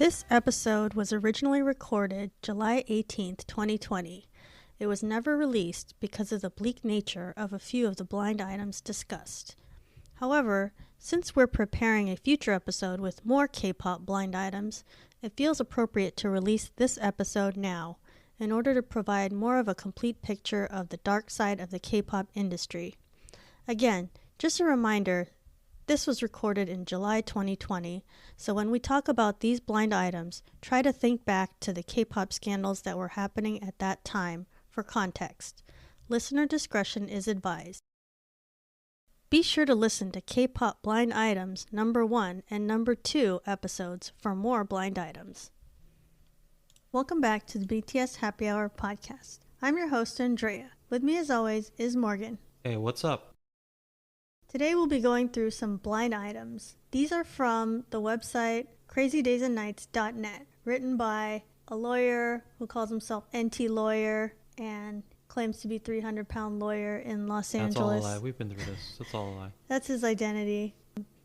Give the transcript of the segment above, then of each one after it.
This episode was originally recorded July 18th, 2020. It was never released because of the bleak nature of a few of the blind items discussed. However, since we're preparing a future episode with more K-pop blind items, it feels appropriate to release this episode now in order to provide more of a complete picture of the dark side of the K-pop industry. Again, just a reminder, this was recorded in July 2020, so when we talk about these blind items, try to think back to the K-pop scandals that were happening at that time for context. Listener discretion is advised. Be sure to listen to K-pop Blind Items number 1 and number 2 episodes for more blind items. Welcome back to the BTS Happy Hour podcast. I'm your host, Andrea. With me as always is Morgan. Hey, what's up? Today we'll be going through some blind items. These are from the website crazydaysandnights.net, written by a lawyer who calls himself NT Lawyer and claims to be 300-pound lawyer in Los Angeles. That's all a lie. We've been through this. That's all a lie. That's his identity.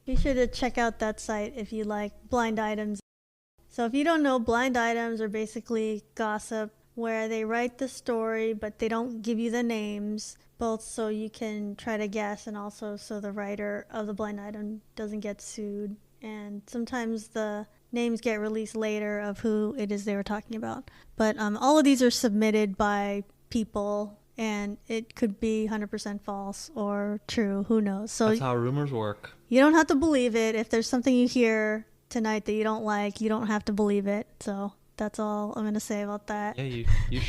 Be sure to check out that site if you like blind items. So if you don't know, blind items are basically gossip where they write the story but they don't give you the names, both so you can try to guess and also so the writer of the blind item doesn't get sued. And sometimes the names get released later of who it is they were talking about. But all of these are submitted by people, and it could be 100% false or true. Who knows? So that's how rumors work. You don't have to believe it. If there's something you hear tonight that you don't like, you don't have to believe it. So that's all I'm going to say about that. Yeah, you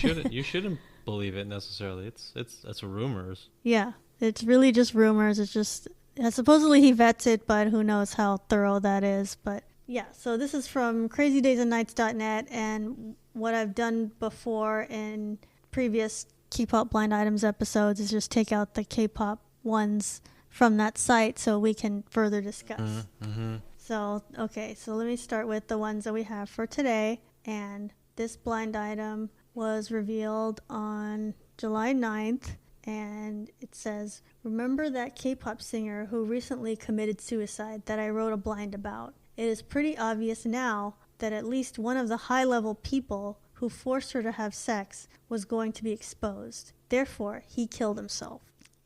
shouldn't believe it necessarily. It's rumors. Yeah, it's really just rumors. It's just supposedly he vets it, but who knows how thorough that is. But yeah, so this is from crazydaysandnights.net, and what I've done before in previous Kpop Blind Items episodes is just take out the K-pop ones from that site so we can further discuss. Mm-hmm. So, okay, so let me start with the ones that we have for today. And this blind item was revealed on July 9th, and it says, "Remember that K-pop singer who recently committed suicide that I wrote a blind about? It is pretty obvious now that at least one of the high-level people who forced her to have sex was going to be exposed. Therefore, he killed himself."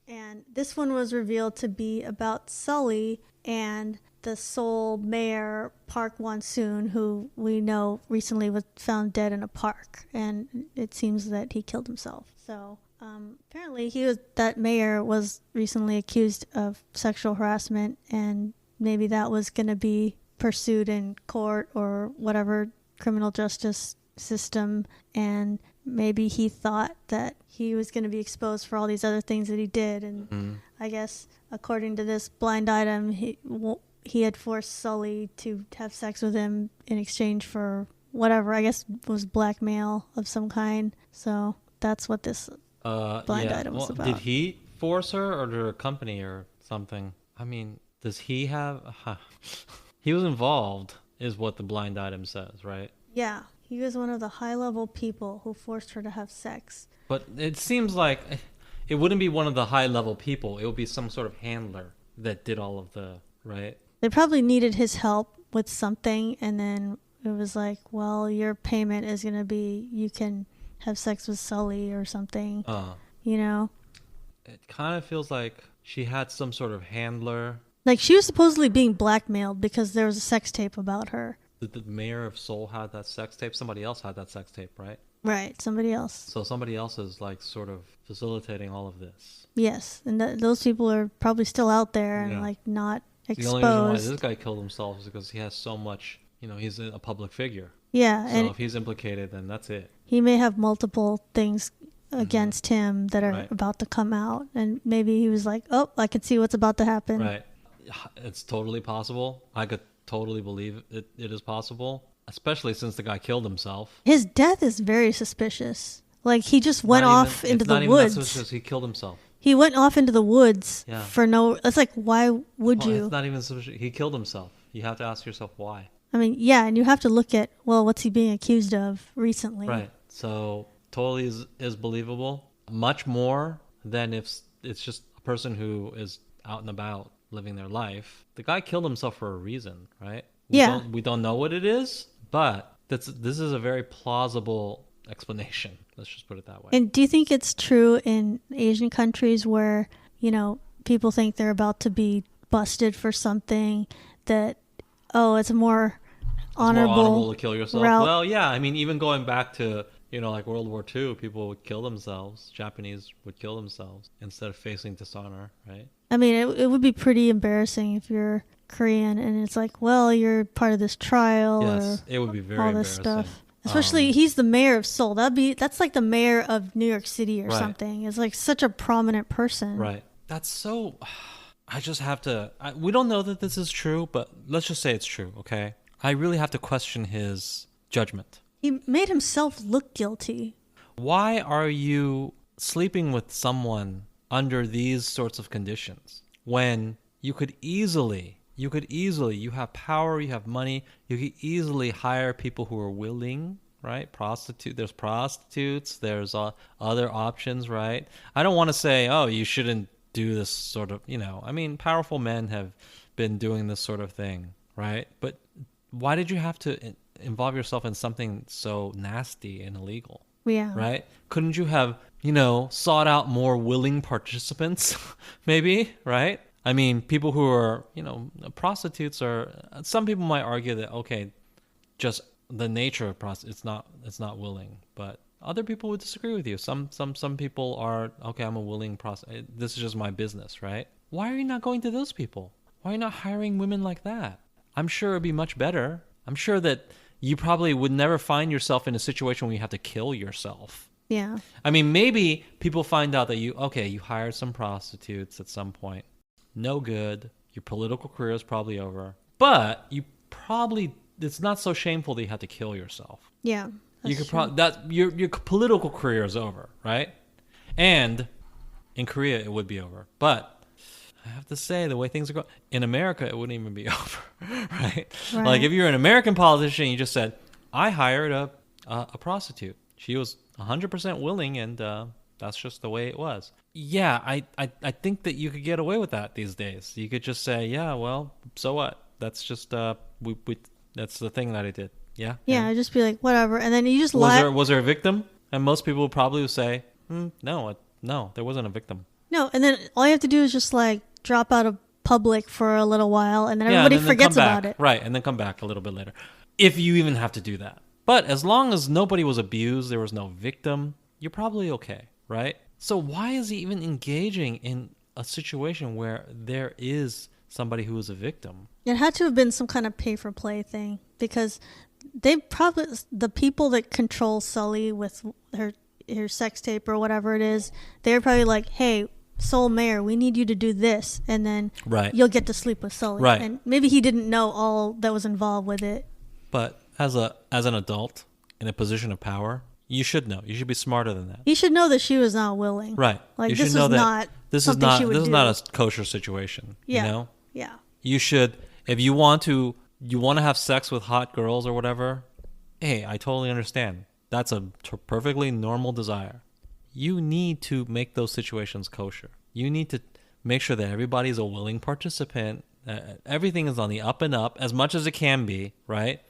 And this one was revealed to be about Sully and the Seoul mayor, Park Won-soon, who we know recently was found dead in a park, and it seems that he killed himself. So apparently that mayor was recently accused of sexual harassment, and maybe that was going to be pursued in court or whatever criminal justice system, and maybe he thought that he was going to be exposed for all these other things that he did, and I guess according to this blind item, he had forced Sully to have sex with him in exchange for whatever, I guess was blackmail of some kind. So that's what this blind item was about. Did he force her, or did her company or something? I mean, does he have... He was involved, is what the blind item says, right? Yeah, he was one of the high-level people who forced her to have sex. But it seems like it wouldn't be one of the high-level people. It would be some sort of handler that did all of the... Right? They probably needed his help with something, and then it was like, well, your payment is going to be you can have sex with Sully or something, you know? It kind of feels like she had some sort of handler. Like she was supposedly being blackmailed because there was a sex tape about her. The mayor of Seoul had that sex tape? Somebody else had that sex tape, right? Right, somebody else. So somebody else is like sort of facilitating all of this. Yes, and those people are probably still out there and like not exposed. The only reason why this guy killed himself is because he has so much, he's a public figure. Yeah. So and if he's implicated, then that's it. He may have multiple things against him that are about to come out. And maybe he was like, oh, I can see what's about to happen. Right. It's totally possible. I could totally believe it is possible, especially since the guy killed himself. His death is very suspicious. Like he just went off into the woods. It's not even that suspicious. He killed himself. He went off into the woods for no... It's like, why would you? It's not even suspicious. He killed himself. You have to ask yourself why. I mean, yeah, and you have to look at, well, what's he being accused of recently? Right. So totally is believable. Much more than if it's just a person who is out and about living their life. The guy killed himself for a reason, right? We don't know what it is, But this is a very plausible explanation. Let's just put it that way. And do you think it's true in Asian countries where, people think they're about to be busted for something that, it's a more honorable to kill yourself. route? Well, yeah. I mean, even going back to, like World War II, people would kill themselves. Japanese would kill themselves instead of facing dishonor, right? I mean, it would be pretty embarrassing if you're Korean and it's like, well, you're part of this trial Yes, or it would be very all this embarrassing. stuff. Especially, he's the mayor of Seoul. That's like the mayor of New York City or Right. something. It's like such a prominent person. Right. That's so... I just have to... we don't know that this is true, but let's just say it's true, okay? I really have to question his judgment. He made himself look guilty. Why are you sleeping with someone under these sorts of conditions when you have power, you have money, you could easily hire people who are willing, right? There's prostitutes, there's other options, right? I don't want to say, oh, you shouldn't do this sort of, I mean, powerful men have been doing this sort of thing, right? But why did you have to involve yourself in something so nasty and illegal? Yeah. Right? Couldn't you have, sought out more willing participants, maybe, right? I mean, people who are, prostitutes some people might argue that, okay, just the nature of prostitutes, it's not willing, but other people would disagree with you. Some people are, okay, I'm a willing prostitute. This is just my business, right? Why are you not going to those people? Why are you not hiring women like that? I'm sure it'd be much better. I'm sure that you probably would never find yourself in a situation where you have to kill yourself. Yeah. I mean, maybe people find out that you hired some prostitutes at some point. No good. Your political career is probably over. But it's not so shameful that you have to kill yourself. Yeah. You could your political career is over, right? And in Korea it would be over. But I have to say, the way things are going in America, it wouldn't even be over, right? Like if you're an American politician, you just said, I hired a prostitute. She was 100% willing, and that's just the way it was. Yeah, I think that you could get away with that these days. You could just say, yeah, well, so what? That's just that's the thing that I did. Yeah. Yeah, just be like, whatever, and then you just lie. Was there a victim? And most people would probably say, no, there wasn't a victim. No, and then all you have to do is just like drop out of public for a little while, and then everybody forgets about it. Right, and then come back a little bit later, if you even have to do that. But as long as nobody was abused, there was no victim, you're probably okay, right? So why is he even engaging in a situation where there is somebody who is a victim? It had to have been some kind of pay-for-play thing, because the people that control Sully with her sex tape or whatever it is, they're probably like, hey, Seoul mayor, we need you to do this, and then you'll get to sleep with Sully. Right. And maybe he didn't know all that was involved with it. But as an adult in a position of power, you should know. You should be smarter than that. He should know that she was not willing. Right. Like, you this should know is that not this something she would do. This is not a kosher situation. Yeah. You know? Yeah. You should, if you want to have sex with hot girls or whatever, hey, I totally understand. That's a perfectly normal desire. You need to make those situations kosher. You need to make sure that everybody's a willing participant. Everything is on the up and up as much as it can be, right?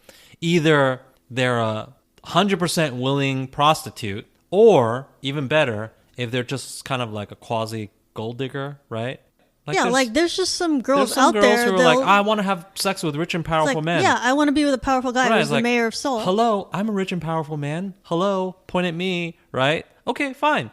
Either they're a 100% willing prostitute, or even better, if they're just kind of like a quasi gold digger, right? There's just some girls who are like, I want to have sex with rich and powerful men. Yeah, I want to be with a powerful guy who's the like, mayor of Seoul. Hello, I'm a rich and powerful man. Hello, point at me, right? Okay, fine.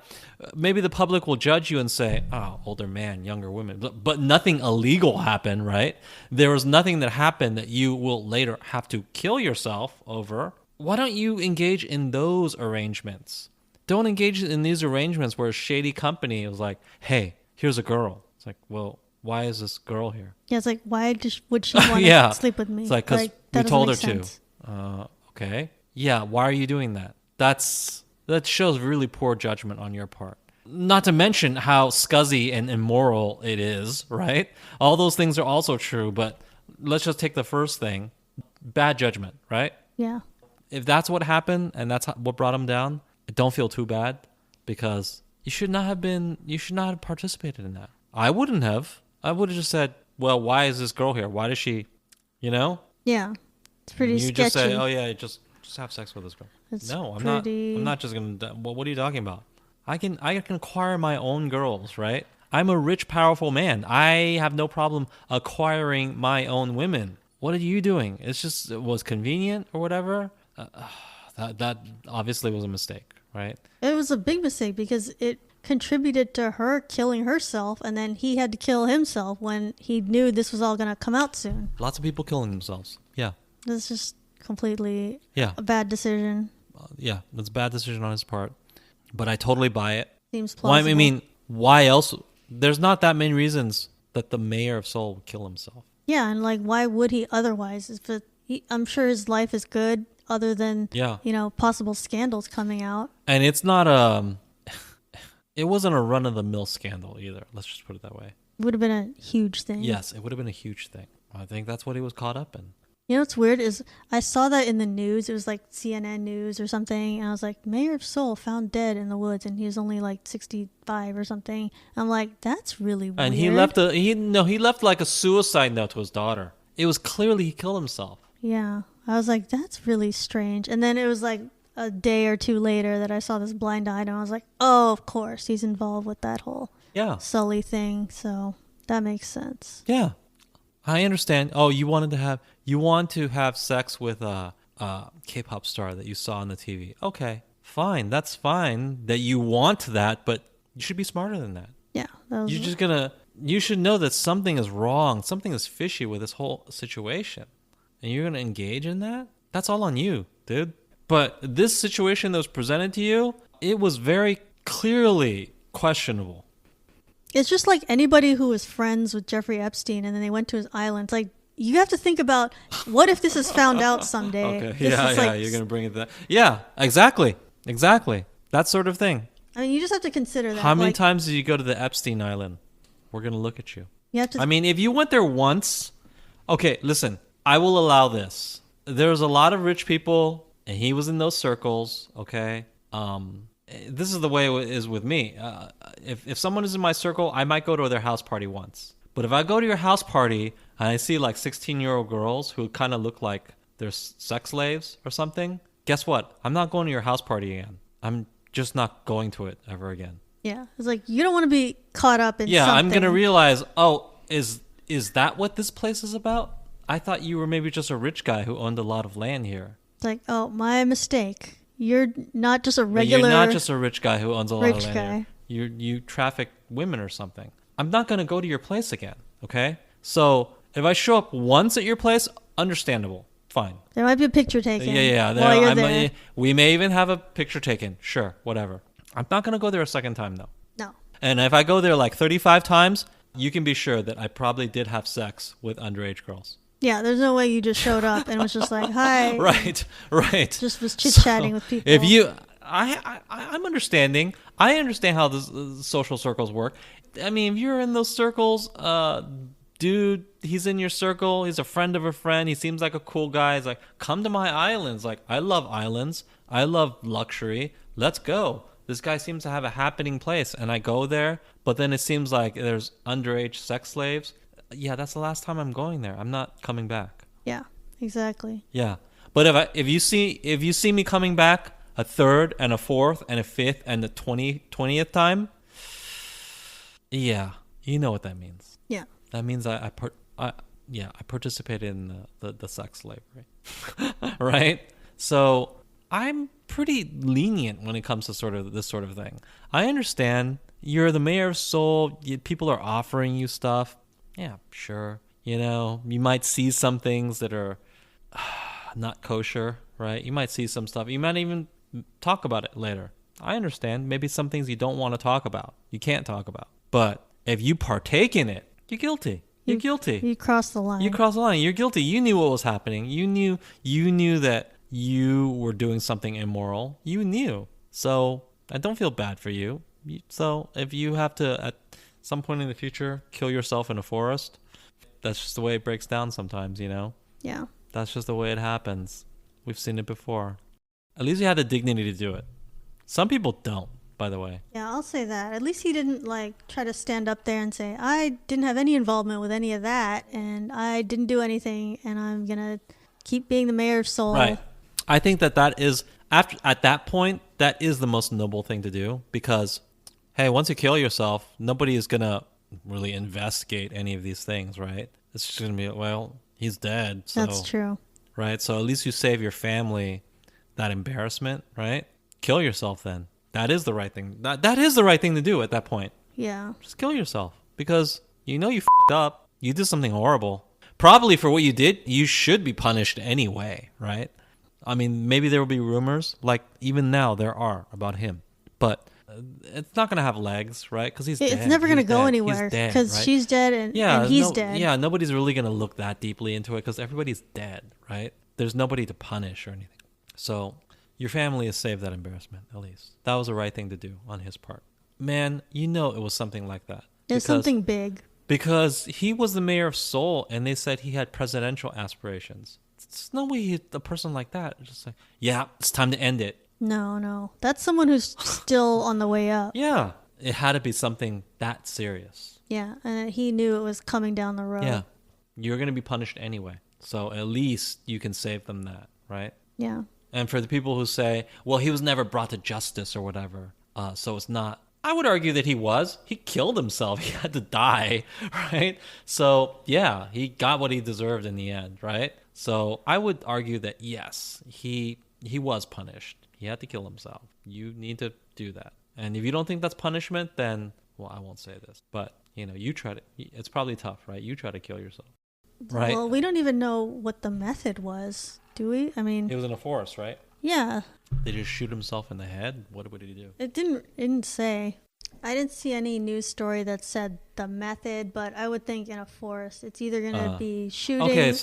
Maybe the public will judge you and say, oh, older man, younger women. But nothing illegal happened, right? There was nothing that happened that you will later have to kill yourself over. Why don't you engage in those arrangements? Don't engage in these arrangements where a shady company is like, hey, here's a girl. It's like, well, why is this girl here? Yeah, it's like, why would she want to sleep with me? It's like, because we told her to. Okay. Yeah, why are you doing that? That shows really poor judgment on your part. Not to mention how scuzzy and immoral it is, right? All those things are also true, but let's just take the first thing. Bad judgment, right? Yeah. If that's what happened and that's what brought him down, don't feel too bad, because you should not have participated in that. I wouldn't have. I would have just said, well, why is this girl here? Why does she, Yeah. It's pretty You sketchy. just say, "Oh yeah, just have sex with this girl." It's No, I'm not. pretty. I'm not just gonna. Well, what are you talking about? I can acquire my own girls, right? I'm a rich, powerful man. I have no problem acquiring my own women. What are you doing? It's just it was convenient or whatever. That obviously was a mistake, right? It was a big mistake because it contributed to her killing herself, and then he had to kill himself when he knew this was all going to come out soon. Lots of people killing themselves. Yeah, This is just completely yeah, a bad decision. yeah. That's a bad decision on his part, but I totally buy it. Seems Why? plausible. I mean, why else? There's not that many reasons that the mayor of Seoul would kill himself. Yeah, and like, why would he otherwise? I'm sure his life is good, other than Yeah, possible scandals coming out. and it's not it wasn't a run of the mill scandal either. Let's just put it that way. It would have been a huge thing. Yes, it would have been a huge thing. I think that's what he was caught up in. You know what's weird is I saw that in the news. It was like CNN News or something, and I was like, Mayor of Seoul found dead in the woods, and he was only like 65 or something. I'm like, that's really weird. And he left like a suicide note to his daughter. It was clearly he killed himself. Yeah, I was like, that's really strange. And then it was like a day or two later that I saw this blind item. I was like, oh, of course, he's involved with that whole Yeah. Sully thing. So that makes sense. Yeah. I understand. Oh, you want to have sex with a K-pop star that you saw on the TV. Okay, fine. That's fine that you want that, but you should be smarter than that. Yeah, that was You should know that something is wrong. Something is fishy with this whole situation. And you're going to engage in that? That's all on you, dude. But this situation that was presented to you, it was very clearly questionable. It's just like anybody who was friends with Jeffrey Epstein and then they went to his island. It's like, you have to think about, what if this is found out someday? Okay, This yeah, is yeah, like- you're going to bring it to that. Yeah, exactly. That sort of thing. I mean, you just have to consider that. How many like, times did you go to the Epstein Island? We're going to look at you. You have to. I mean, if you went there once, okay, listen, I will allow this. There's a lot of rich people, and he was in those circles, okay? This is the way it is with me. If someone is in my circle, I might go to their house party once. But if I go to your house party and I see like 16-year-old girls who kind of look like they're sex slaves or something, guess what? I'm not going to your house party again. I'm just not going to it ever again. Yeah, it's like, you don't want to be caught up in Yeah, something. I'm going to realize, oh, is that what this place is about? I thought you were maybe just a rich guy who owned a lot of land here. It's like, oh, my mistake. You're not just a But regular you're not just a rich guy who owns a lot of rich land guy. here. You traffic women or something. I'm not going to go to your place again, okay? So if I show up once at your place, understandable. Fine. There might be a picture taken Yeah. while you're there. We may even have a picture taken. Sure, whatever. I'm not going to go there a second time, though. No. And if I go there like 35 times, you can be sure that I probably did have sex with underage girls. Yeah, there's no way you just showed up and was just like, hi. Right. Just was chit-chatting with people. If you, I'm understanding. I understand how the social circles work. I mean, if you're in those circles, dude, he's in your circle. He's a friend of a friend. He seems like a cool guy. He's like, come to my islands. Like, I love islands. I love luxury. Let's go. This guy seems to have a happening place. And I go there, but then it seems like there's underage sex slaves. Yeah, that's the last time I'm going there. I'm not coming back. Yeah, exactly. Yeah. But if you see me coming back a third and a fourth and a fifth and the 20th time, yeah, you know what that means. Yeah. That means I participated in the sex slavery. Right? So I'm pretty lenient when it comes to this sort of thing. I understand you're the mayor of Seoul, people are offering you stuff. Yeah, sure. You know, you might see some things that are not kosher, right? You might see some stuff. You might even talk about it later. I understand. Maybe some things you don't want to talk about. You can't talk about. But if you partake in it, you're guilty. You're guilty. You crossed the line. You crossed the line. You're guilty. You knew what was happening. You knew that you were doing something immoral. You knew. So I don't feel bad for you. So if you have to, at some point in the future, kill yourself in a forest, that's just the way it breaks down sometimes, you know? Yeah. That's just the way it happens. We've seen it before. At least you had the dignity to do it. Some people don't, by the way. Yeah, I'll say that. At least he didn't like try to stand up there and say, I didn't have any involvement with any of that and I didn't do anything and I'm gonna keep being the mayor of Seoul. Right. I think that is at that point, that is the most noble thing to do, because hey, once you kill yourself, nobody is gonna really investigate any of these things, right? It's just gonna be, well, he's dead. So, That's true. Right. So at least you save your family that embarrassment, right? Kill yourself then. That is the right thing. That is the right thing to do at that point. Yeah. Just kill yourself, because you know you f***ed up. You did something horrible. Probably for what you did, you should be punished anyway, right? I mean, maybe there will be rumors, like even now there are, about him. But it's not going to have legs, right? Because he's dead. It's never going to go anywhere because right? she's dead and he's dead. Yeah, nobody's really going to look that deeply into it because everybody's dead, right? There's nobody to punish or anything. So your family has saved that embarrassment, at least. That was the right thing to do on his part. Man, you know it was something like that. It's something big. Because he was the mayor of Seoul and they said he had presidential aspirations. There's no way a person like that just like, yeah, it's time to end it. No. That's someone who's still on the way up. Yeah. It had to be something that serious. Yeah. And he knew it was coming down the road. Yeah. You're going to be punished anyway. So at least you can save them that, right? Yeah. And for the people who say, well, he was never brought to justice or whatever, so it's not. I would argue that he was. He killed himself. He had to die, right? So, yeah, he got what he deserved in the end, right? So I would argue that, yes, he was punished. He had to kill himself. You need to do that. And if you don't think that's punishment, then, well, I won't say this. But, you try to, it's probably tough, right? You try to kill yourself, right? Well, we don't even know what the method was, do we? I mean... He was in a forest, right? Yeah. Did he just shoot himself in the head? What did he do? It didn't say. I didn't see any news story that said the method, but I would think in a forest it's either going to be shooting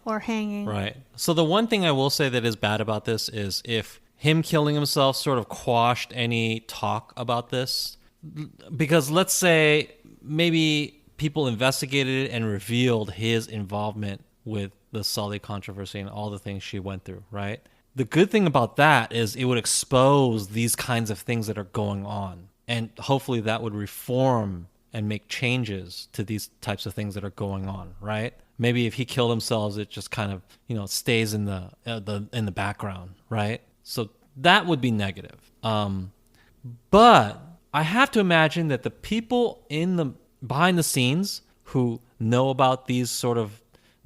or hanging. Right. So the one thing I will say that is bad about this is if him killing himself sort of quashed any talk about this, because let's say maybe people investigated it and revealed his involvement with the Sully controversy and all the things she went through, right? The good thing about that is it would expose these kinds of things that are going on. And hopefully that would reform and make changes to these types of things that are going on, right? Maybe if he killed himself, it just kind of, stays in the background, right? So that would be negative. But I have to imagine that the people behind the scenes who know about these sort of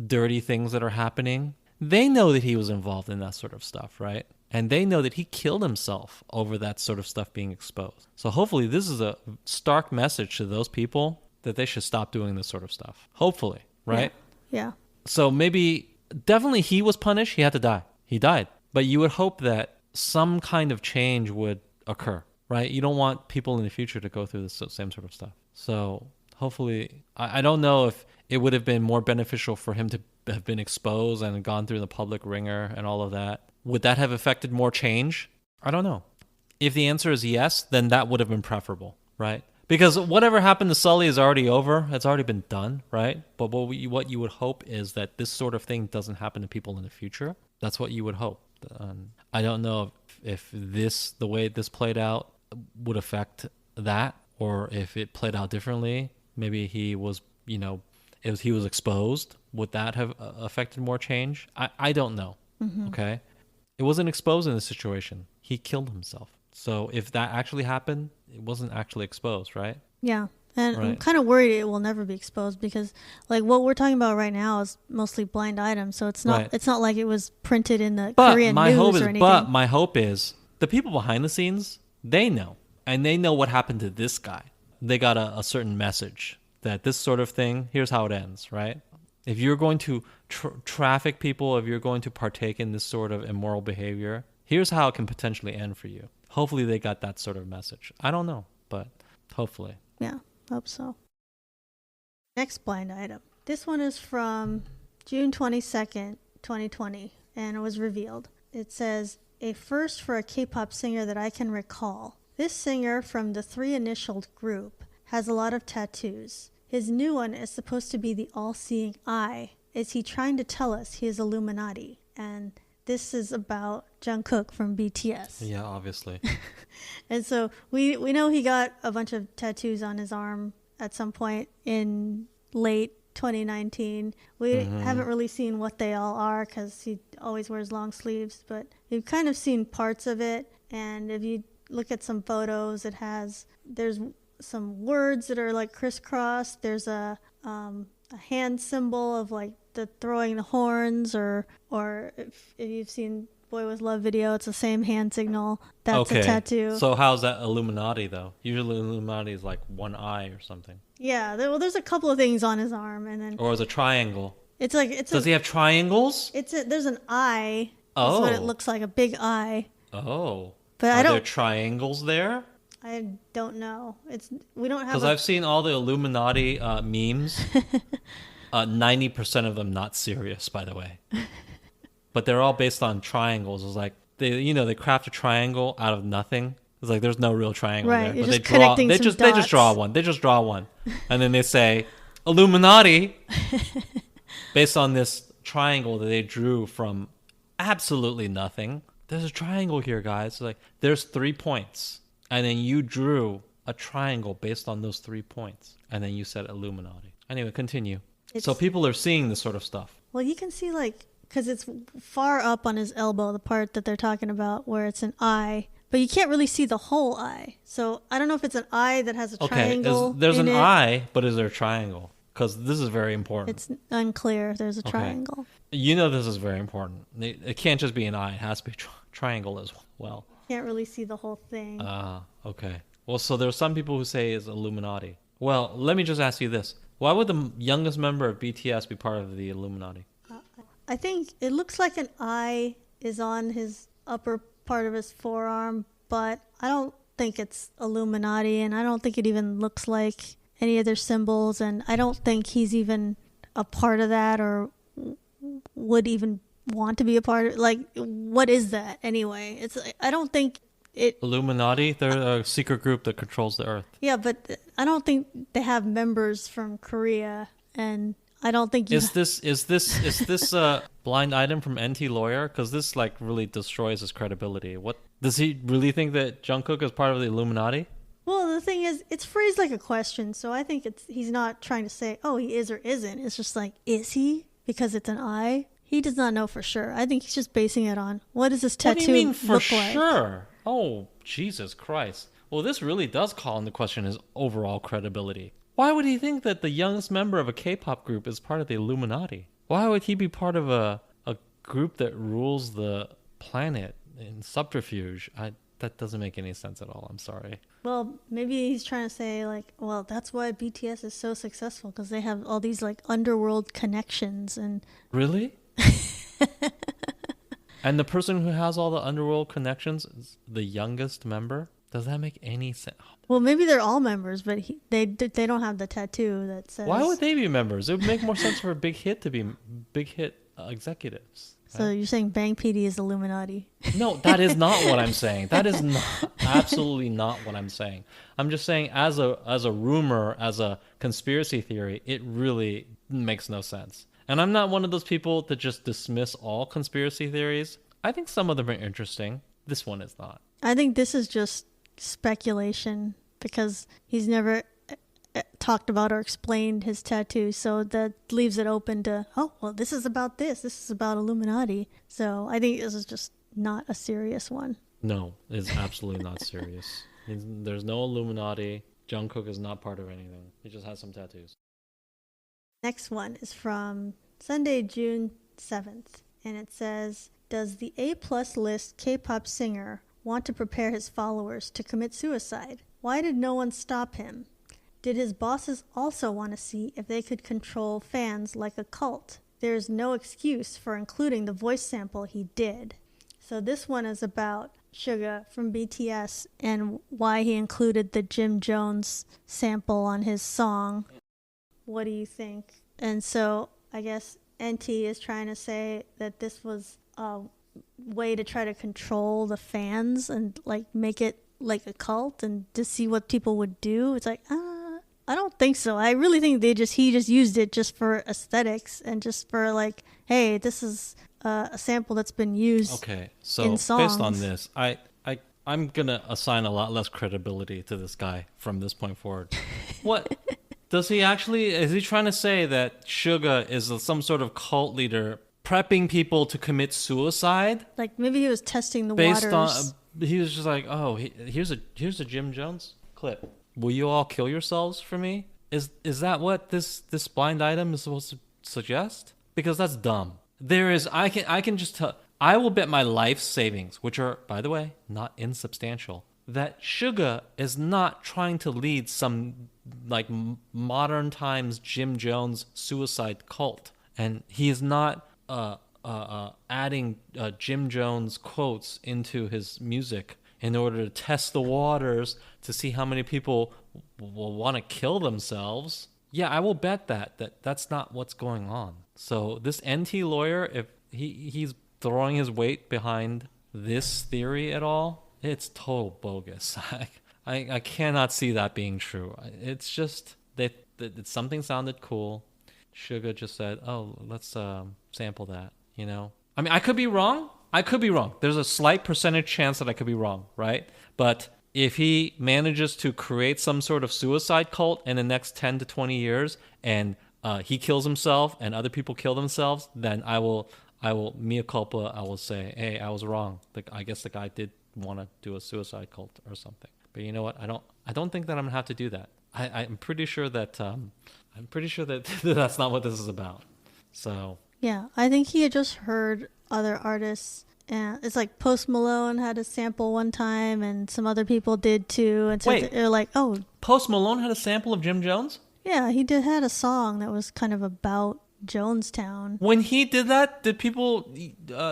dirty things that are happening, they know that he was involved in that sort of stuff, right? And they know that he killed himself over that sort of stuff being exposed. So hopefully this is a stark message to those people that they should stop doing this sort of stuff. Hopefully, right? Yeah. So definitely he was punished. He had to die. He died. But you would hope that some kind of change would occur, right? You don't want people in the future to go through the same sort of stuff. So hopefully, I don't know if it would have been more beneficial for him to have been exposed and gone through the public ringer and all of that. Would that have affected more change? I don't know. If the answer is yes, then that would have been preferable, right? Because whatever happened to Sully is already over. It's already been done, right? But what you would hope is that this sort of thing doesn't happen to people in the future. That's what you would hope. I don't know if the way this played out would affect that, or if it played out differently. Maybe he was, if he was exposed, would that have affected more change? I don't know. Mm-hmm. Okay. It wasn't exposed in this situation. He killed himself. So if that actually happened, it wasn't actually exposed, right? Yeah. And right. I'm kind of worried it will never be exposed because like what we're talking about right now is mostly blind items. So it's not like it was printed in the Korean news or anything. But my hope is the people behind the scenes, they know. And they know what happened to this guy. They got a certain message that this sort of thing, here's how it ends, right? If you're going to traffic people, if you're going to partake in this sort of immoral behavior, here's how it can potentially end for you. Hopefully they got that sort of message. I don't know, but hopefully. Yeah, hope so. Next blind item. This one is from June 22nd, 2020, and it was revealed. It says, a first for a K-pop singer that I can recall. This singer from the 3-initialed group has a lot of tattoos. His new one is supposed to be the all-seeing eye. Is he trying to tell us he is Illuminati? And this is about Jungkook from BTS. Yeah, obviously. And so we know he got a bunch of tattoos on his arm at some point in late 2019. We haven't really seen what they all are because he always wears long sleeves, but we've kind of seen parts of it. And if you look at some photos, there's some words that are like crisscrossed. There's a hand symbol of like the throwing the horns, or if you've seen Boy With Love video, it's the same hand signal. That's a tattoo. So how's that Illuminati though? Usually Illuminati is like one eye or something. Yeah, there's a couple of things on his arm, and then or is a triangle. Does he have triangles? There's an eye. Oh, that's what it looks like, a big eye. Oh, but are there triangles there? I don't know. We don't have. Because I've seen all the Illuminati memes. 90% of them not serious, by the way. But they're all based on triangles. It's like they craft a triangle out of nothing. It's like there's no real triangle right, there. But they just draw one. They just draw one. And then they say Illuminati based on this triangle that they drew from absolutely nothing. There's a triangle here, guys. It's like there's 3 points. And then you drew a triangle based on those 3 points. And then you said Illuminati. Anyway, continue. So people are seeing this sort of stuff. Well, you can see because it's far up on his elbow, the part that they're talking about where it's an eye, but you can't really see the whole eye. So I don't know if it's an eye that has a triangle. There's an eye, but is there a triangle? Because this is very important. It's unclear if there's a triangle. You know this is very important. It can't just be an eye. It has to be triangle as well. Can't really see the whole thing. Okay. Well, so there are some people who say it's Illuminati. Well, let me just ask you this. Why would the youngest member of BTS be part of the Illuminati? I think it looks like an eye is on his upper part of his forearm, but I don't think it's Illuminati, and I don't think it even looks like any other symbols, and I don't think he's even a part of that or would even want to be a part of. Like, what is that anyway? I don't think it. Illuminati? They're a secret group that controls the earth. Yeah, but I don't think they have members from Korea, and I don't think Is this a blind item from NT Lawyer? Because this like really destroys his credibility. What does he really think that Jungkook is part of the Illuminati? Well, the thing is, it's phrased like a question, so I think he's not trying to say, oh, he is or isn't. It's just like, is he? Because it's an eye. He does not know for sure. I think he's just basing it on what does this tattoo look like. What do you mean for sure? Oh, Jesus Christ. Well, this really does call into question his overall credibility. Why would he think that the youngest member of a K-pop group is part of the Illuminati? Why would he be part of a group that rules the planet in subterfuge? That doesn't make any sense at all. I'm sorry. Well, maybe he's trying to say, like, well, that's why BTS is so successful, because they have all these, like, underworld connections. And Really? And the person who has all the underworld connections is the youngest member? Does that make any sense? Well, maybe they're all members, but they don't have the tattoo that says... Why would they be members? It would make more sense for a big hit to be big hit executives. Right? So you're saying Bang PD is Illuminati? No, that is not what I'm saying. That is absolutely not what I'm saying. I'm just saying as a rumor, as a conspiracy theory, it really makes no sense. And I'm not one of those people that just dismiss all conspiracy theories. I think some of them are interesting. This one is not. I think this is just speculation because he's never talked about or explained his tattoo, so that leaves it open to, oh, well, this is about this is about Illuminati. So I think this is just not a serious one. No, it's absolutely not serious. There's no Illuminati. Jungkook is not part of anything. He just has some tattoos. Next one is from Sunday, June 7th, and it says, does the A-plus list K-pop singer want to prepare his followers to commit suicide? Why did no one stop him? Did his bosses also want to see if they could control fans like a cult? There is no excuse for including the voice sample he did. So this one is about Suga from BTS and why he included the Jim Jones sample on his song. What do you think? And so I guess NT is trying to say that this was a way to try to control the fans and like make it like a cult and to see what people would do. It's like, I don't think so. I really think he just used it just for aesthetics and just for like, hey, this is a sample that's been used. Okay, so in songs. Based on this, I'm gonna assign a lot less credibility to this guy from this point forward. What Does he actually? Is he trying to say that Suga is some sort of cult leader prepping people to commit suicide Like maybe he was testing the based waters. on? He was just like, oh, here's a Jim Jones clip. Will you all kill yourselves for me? Is that what this blind item is supposed to suggest? Because that's dumb. There is I can just tell. I will bet my life savings, which are, by the way, not insubstantial, that Suga is not trying to lead some like modern times Jim Jones suicide cult, and he is not adding Jim Jones quotes into his music in order to test the waters to see how many people will want to kill themselves. Yeah, I will bet that's not what's going on. So this NT lawyer, if he's throwing his weight behind this theory at all, it's total bogus. I cannot see that being true. It's just that something sounded cool. Suga just said, "Oh, let's sample that." You know, I mean, I could be wrong. I could be wrong. There's a slight percentage chance that I could be wrong, right? But if he manages to create some sort of suicide cult in the next 10 to 20 years, and he kills himself and other people kill themselves, then I will mea culpa. I will say, hey, I was wrong. I guess the guy did want to do a suicide cult or something. But you know what? I don't think that I'm gonna have to do that. I'm pretty sure that that's not what this is about. So Yeah, I think he had just heard other artists. And it's like Post Malone had a sample one time, and some other people did too. And so Wait. they're like, "Oh, Post Malone had a sample of Jim Jones? yeah, he had a song that was kind of about Jonestown." When he did that, did people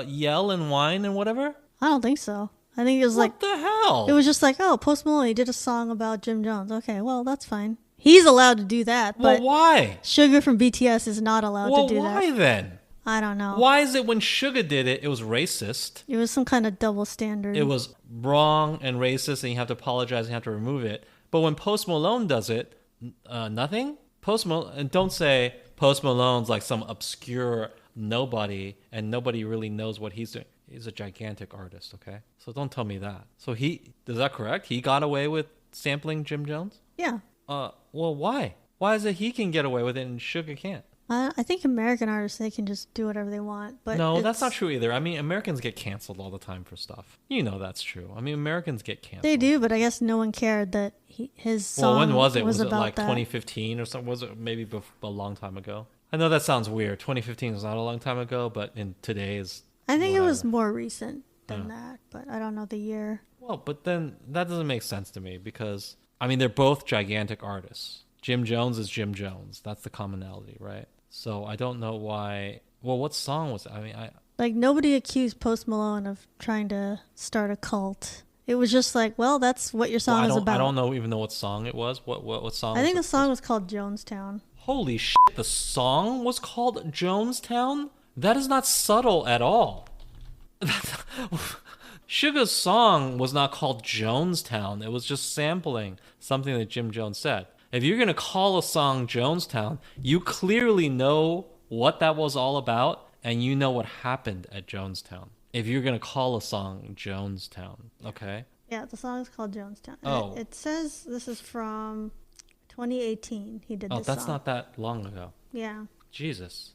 yell and whine and whatever? I don't think so. I think it was What the hell? it was just like, "Oh, Post Malone, he did a song about Jim Jones." Okay, well, that's fine. He's allowed to do that, Well, but why? Sugar from BTS is not allowed Well, to do why that. then? I don't know. Why is it when Suga did it, it was racist? It was some kind of double standard. It was wrong and racist, and you have to apologize and you have to remove it. But when Post Malone does it, nothing? Post Malone, and don't say Post Malone's like some obscure nobody and nobody really knows what he's doing. He's a gigantic artist, okay? So don't tell me that. So is that correct? He got away with sampling Jim Jones? Yeah. Well, why? Why is it he can get away with it and Suga can't? I think American artists, they can just do whatever they want. But No, that's not true either. I mean, Americans get canceled all the time for stuff. You know that's true. I mean, Americans get canceled. They do, but I guess no one cared that his song Well, when was it? Was it about like that. 2015 or something? Was it maybe a long time ago? I know that sounds weird. 2015 is not a long time ago, but in today's... I think it was whatever. more recent than that, but I don't know the year. Well, but then that doesn't make sense to me because, I mean, they're both gigantic artists. Jim Jones is Jim Jones. That's the commonality, right? So I don't know why... Well, what song was it? I mean, Like, nobody accused Post Malone of trying to start a cult. It was just like, well, that's what your song is about. I don't even know what song it was. What song? I think the was it? song was called Jonestown. Holy shit! The song was called Jonestown. That is not subtle at all. Suga's song was not called Jonestown. It was just sampling something that Jim Jones said. If you're gonna call a song Jonestown, you clearly know what that was all about, and you know what happened at Jonestown. If you're gonna call a song Jonestown, okay? Yeah, the song is called Jonestown. Oh. It says this is from 2018. He did this That's song. not that long ago. Yeah, Jesus.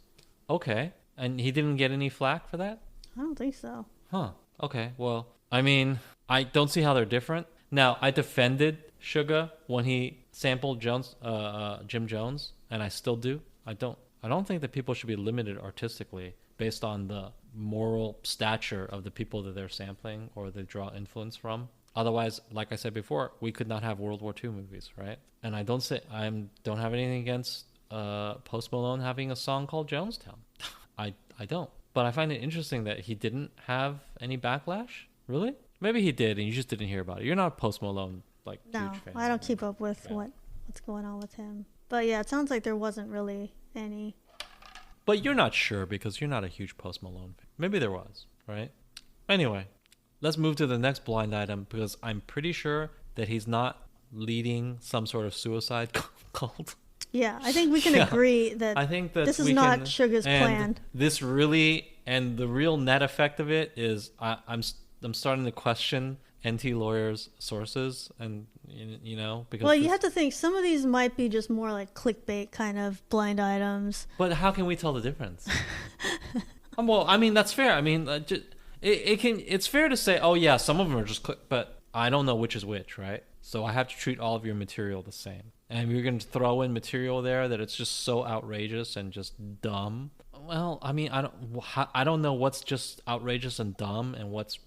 Okay. And he didn't get any flack for that? I don't think so. Huh. Okay. Well, I mean, I don't see how they're different. Now, I defended Suga when he sampled Jim Jones, and I still do. I don't think that people should be limited artistically based on the moral stature of the people that they're sampling or they draw influence from. Otherwise, like I said before, we could not have World War II movies, right? And I don't have anything against Post Malone having a song called Jonestown. I don't. But I find it interesting that he didn't have any backlash. Really? Maybe he did, and you just didn't hear about it. You're not a Post Malone huge fan. I don't keep up with what's going on with him. But yeah, it sounds like there wasn't really any. But you're not sure because you're not a huge Post Malone fan. Maybe there was, right? Anyway, let's move to the next blind item because I'm pretty sure that he's not leading some sort of suicide cult. Yeah, I think we can agree that I think that this is not Suga's plan. This really, and the real net effect of it is I'm starting to question NT lawyers' sources, and you know, because Well, you have to think some of these might be just more like clickbait kind of blind items. But how can we tell the difference? Well, I mean that's fair. I mean, it can. It's fair to say, oh yeah, some of them are just click, but I don't know which is which, right? So I have to treat all of your material the same. And you're going to throw in material there that it's just so outrageous and just dumb. Well, I mean, I don't know what's just outrageous and dumb and what's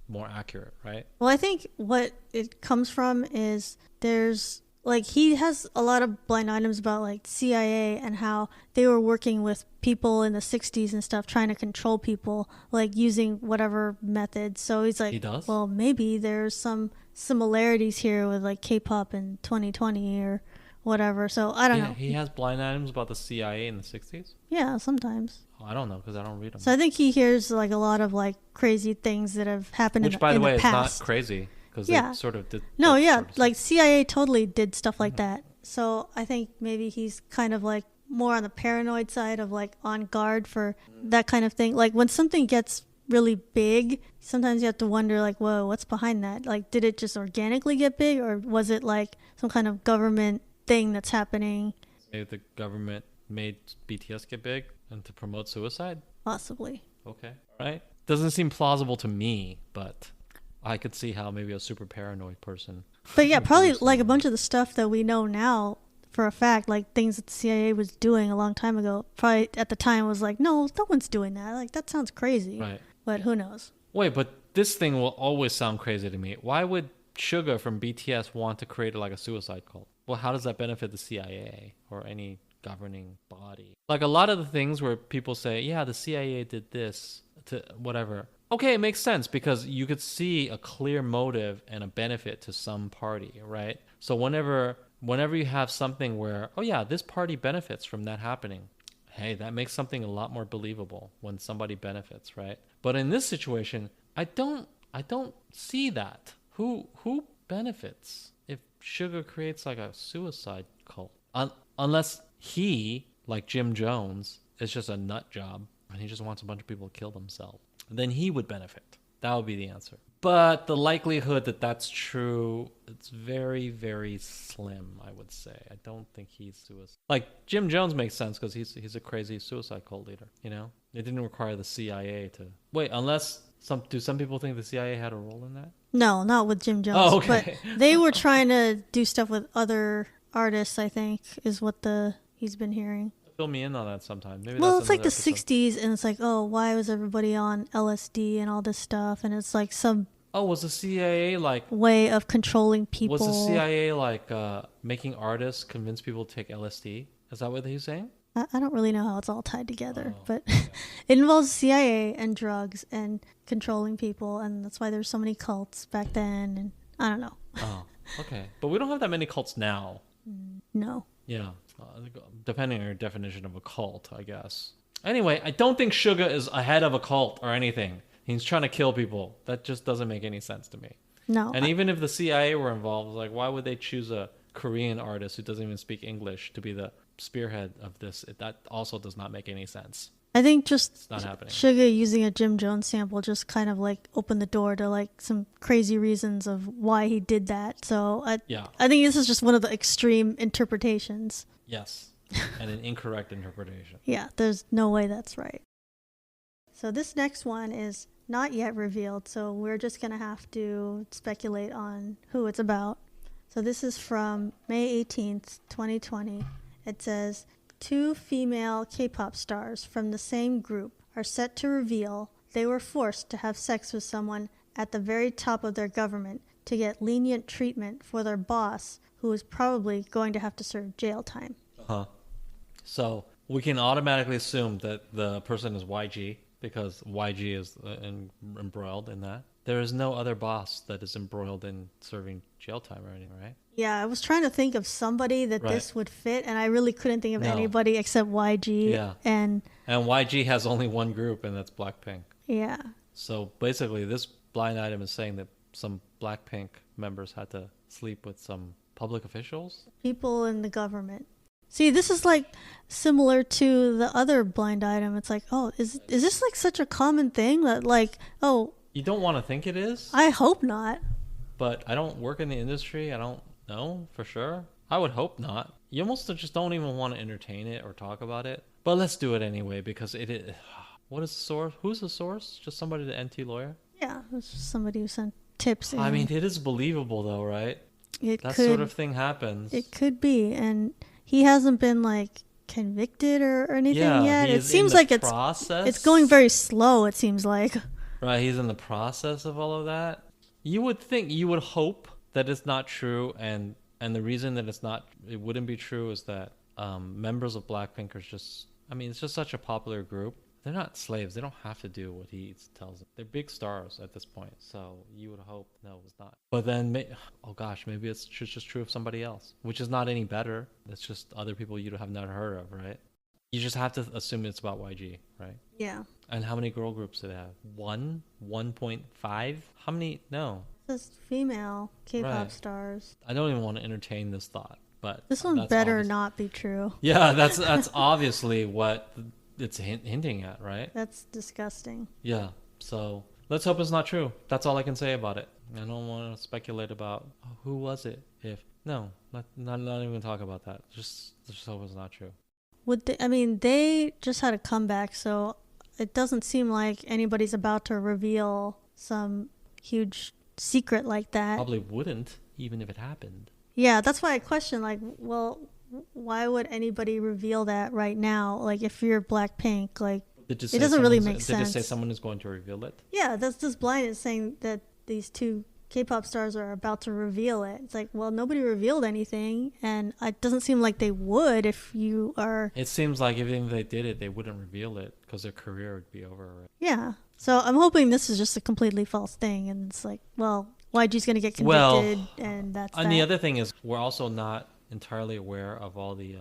more accurate, right? Well, I think what it comes from is there's like he has a lot of blind items about like CIA and how they were working with people in the 60s and stuff trying to control people like using whatever methods. So he's like, He does? well, maybe there's some similarities here with like K-pop in 2020 or whatever. So I don't know. He has blind items about the CIA in the 60s? Yeah, sometimes. Oh, I don't know because I don't read them. So I think he hears like a lot of like crazy things that have happened Which, by the in way, the is past. not crazy because Yeah. they sort of did. No, that yeah, sort of like stuff. CIA totally did stuff like that. So I think maybe he's kind of like more on the paranoid side of like on guard for that kind of thing. Like when something gets really big, sometimes you have to wonder like, whoa, what's behind that? Like, did it just organically get big, or was it like some kind of government thing that's happening? Maybe the government made BTS get big and to promote suicide? Possibly. Okay. Right? Doesn't seem plausible to me, but I could see how maybe a super paranoid person. But yeah, probably like a bunch of the stuff that we know now for a fact, like things that the CIA was doing a long time ago, probably at the time was like, no one's doing that. Like, that sounds crazy. Right. But who knows? Wait, but this thing will always sound crazy to me. Why would Suga from BTS want to create like a suicide cult? Well, how does that benefit the CIA or any governing body? Like a lot of the things where people say, yeah, the CIA did this to whatever. Okay, it makes sense because you could see a clear motive and a benefit to some party, right? So whenever you have something where, oh yeah, this party benefits from that happening, hey, that makes something a lot more believable when somebody benefits, right? But in this situation, I don't see that. Who benefits if Suga creates like a suicide cult? Unless he, like Jim Jones, is just a nut job and he just wants a bunch of people to kill themselves. Then he would benefit. That would be the answer. But the likelihood that that's true, it's very, very slim, I would say. I don't think he's suicide. Like, Jim Jones makes sense because he's a crazy suicide cult leader, you know? It didn't require the CIA to... Wait, unless... Do some people think the CIA had a role in that? No, not with Jim Jones. Oh, okay. But they were trying to do stuff with other artists, I think, is what he's been hearing. Fill me in on that sometime. Maybe Well, that's it's like the another episode. 60s, and it's like, oh, why was everybody on LSD and all this stuff? And it's like some Oh, was the CIA like... way of controlling people. Was the CIA like making artists convince people to take LSD? Is that what he's saying? I don't really know how it's all tied together, Oh, but okay. it involves CIA and drugs and controlling people, and that's why there's so many cults back then, and I don't know. Oh, okay. But we don't have that many cults now. No. Yeah, depending on your definition of a cult, I guess. Anyway, I don't think Suga is ahead of a cult or anything. He's trying to kill people. That just doesn't make any sense to me. No. And even if the CIA were involved, like, why would they choose a Korean artist who doesn't even speak English to be the spearhead of this? That also does not make any sense. I think just It's not happening. Suga using a Jim Jones sample just kind of like opened the door to like some crazy reasons of why he did that. So I think this is just one of the extreme interpretations. Yes. And an incorrect interpretation. Yeah, there's no way that's right. So this next one is not yet revealed, so we're just going to have to speculate on who it's about. So this is from May 18th, 2020. It says, 2 female K-pop stars from the same group are set to reveal they were forced to have sex with someone at the very top of their government to get lenient treatment for their boss, who is probably going to have to serve jail time. Huh. So we can automatically assume that the person is YG because YG is embroiled in that. There is no other boss that is embroiled in serving jail time or anything, right? Yeah, I was trying to think of somebody that this would fit, and I really couldn't think of anybody except YG. Yeah. And YG has only one group, and that's Blackpink. yeah. So basically, this blind item is saying that some Blackpink members had to sleep with some public officials? People in the government. See, this is like similar to the other blind item. It's like, oh, is this like such a common thing that like, oh... You don't want to think it is? I hope not. but I don't work in the industry. I don't know for sure. I would hope not. You almost just don't even want to entertain it or talk about it. But let's do it anyway because it is. What is the source? Who's the source? Just somebody, the NT lawyer? Yeah, it's just somebody who sent tips in. I mean, it is believable though, right? That sort of thing happens. It could be, and he hasn't been like convicted or anything yet. It seems like it's going very slow. It seems like. Right, he's in the process of all of that. You would think, you would hope that it's not true, and the reason that it wouldn't be true is that members of Blackpink are just, I mean, it's just such a popular group. They're not slaves. They don't have to do what he tells them. They're big stars at this point, so you would hope no, it's not. But then, oh gosh, maybe it's just true of somebody else, which is not any better. It's just other people you have not heard of, right? You just have to assume it's about YG, right? Yeah. And how many girl groups do they have? 1.5? How many? No. Just female K-pop stars. I don't even want to entertain this thought, but this one better not be true. Yeah, that's obviously what it's hinting at, right? That's disgusting. Yeah. So let's hope it's not true. That's all I can say about it. I don't want to speculate about who was it. Not even talk about that. Just hope it's not true. They just had a comeback, so it doesn't seem like anybody's about to reveal some huge secret like that. Probably wouldn't, even if it happened. Yeah, that's why I question, like, well, why would anybody reveal that right now? Like, if you're Blackpink, like, it doesn't really make sense. Did it say someone is going to reveal it? Yeah, that's this Blind is saying that these two K-pop stars are about to reveal it. It's like, well, nobody revealed anything, and it doesn't seem like they would if you are... It seems like even if they did it, they wouldn't reveal it because their career would be over already. Yeah. So I'm hoping this is just a completely false thing, and it's like, well, YG's going to get convicted, and that's and the other thing is, we're also not entirely aware of all the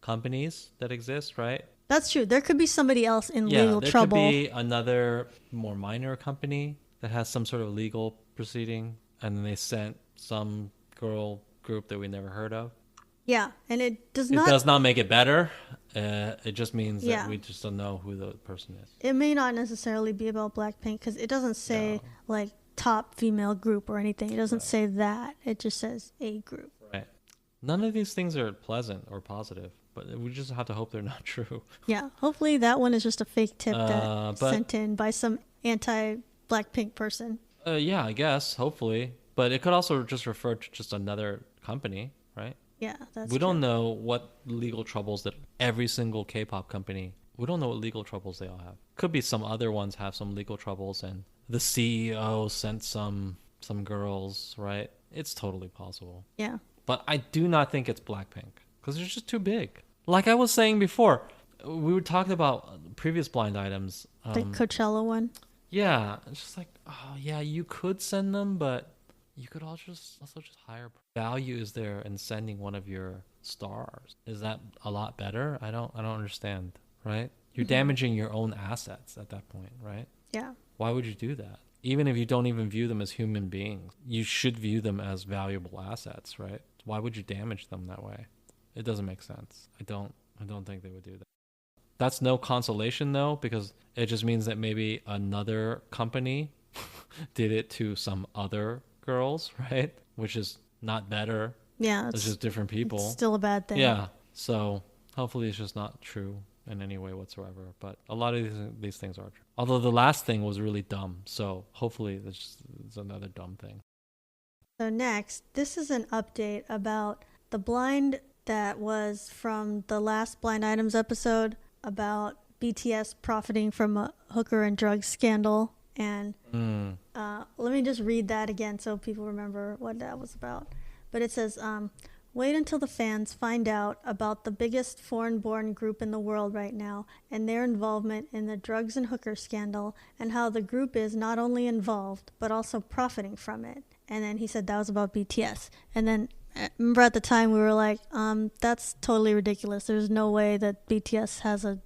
companies that exist, right? That's true. There could be somebody else in legal trouble. There could be another more minor company that has some sort of legal proceeding, and then they sent some girl group that we never heard of. Yeah, and it does not make it better. It just means that we just don't know who the person is. It may not necessarily be about Blackpink because it doesn't say like top female group or anything. It doesn't say that. It just says a group. Right. None of these things are pleasant or positive, but we just have to hope they're not true. Yeah. Hopefully that one is just a fake tip sent in by some anti-Blackpink person. Yeah, I guess. Hopefully. But it could also just refer to just another company, right? Yeah, that's We don't know what legal troubles that every single K-pop company, we don't know what legal troubles they all have. Could be some other ones have some legal troubles and the CEO sent some girls, right? It's totally possible. Yeah. But I do not think it's Blackpink because they're just too big. Like I was saying before, we were talking about previous blind items. The Coachella one? Yeah. It's just like, oh yeah, you could send them, but you could also just hire. Value is there in sending one of your stars. Is that a lot better? I don't understand, right? You're damaging your own assets at that point, right? Yeah. Why would you do that? Even if you don't even view them as human beings, you should view them as valuable assets, right? Why would you damage them that way? It doesn't make sense. I don't think they would do that. That's no consolation though, because it just means that maybe another company did it to some other girls, right? Which is not better. Yeah. It's just different people. It's still a bad thing. Yeah. So hopefully it's just not true in any way whatsoever. But a lot of these things are true. Although the last thing was really dumb. So hopefully it's another dumb thing. So next, this is an update about the blind that was from the last Blind Items episode about BTS profiting from a hooker and drugs scandal. And let me just read that again so people remember what that was about. But it says, wait until the fans find out about the biggest foreign-born group in the world right now and their involvement in the drugs and hooker scandal and how the group is not only involved but also profiting from it. And then he said that was about BTS. And then remember at the time we were like, that's totally ridiculous. There's no way that BTS has a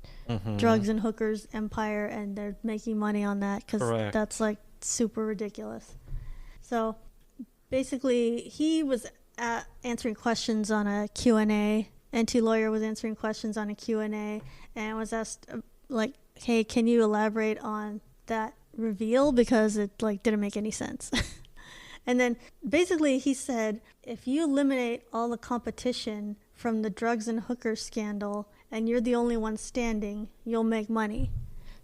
drugs and hookers empire and they're making money on that because that's like super ridiculous. So basically he was answering questions on a Q&A. NT Lawyer was answering questions on a Q&A and was asked like, hey, can you elaborate on that reveal because it like didn't make any sense. And then basically he said, if you eliminate all the competition from the drugs and hookers scandal and you're the only one standing, you'll make money.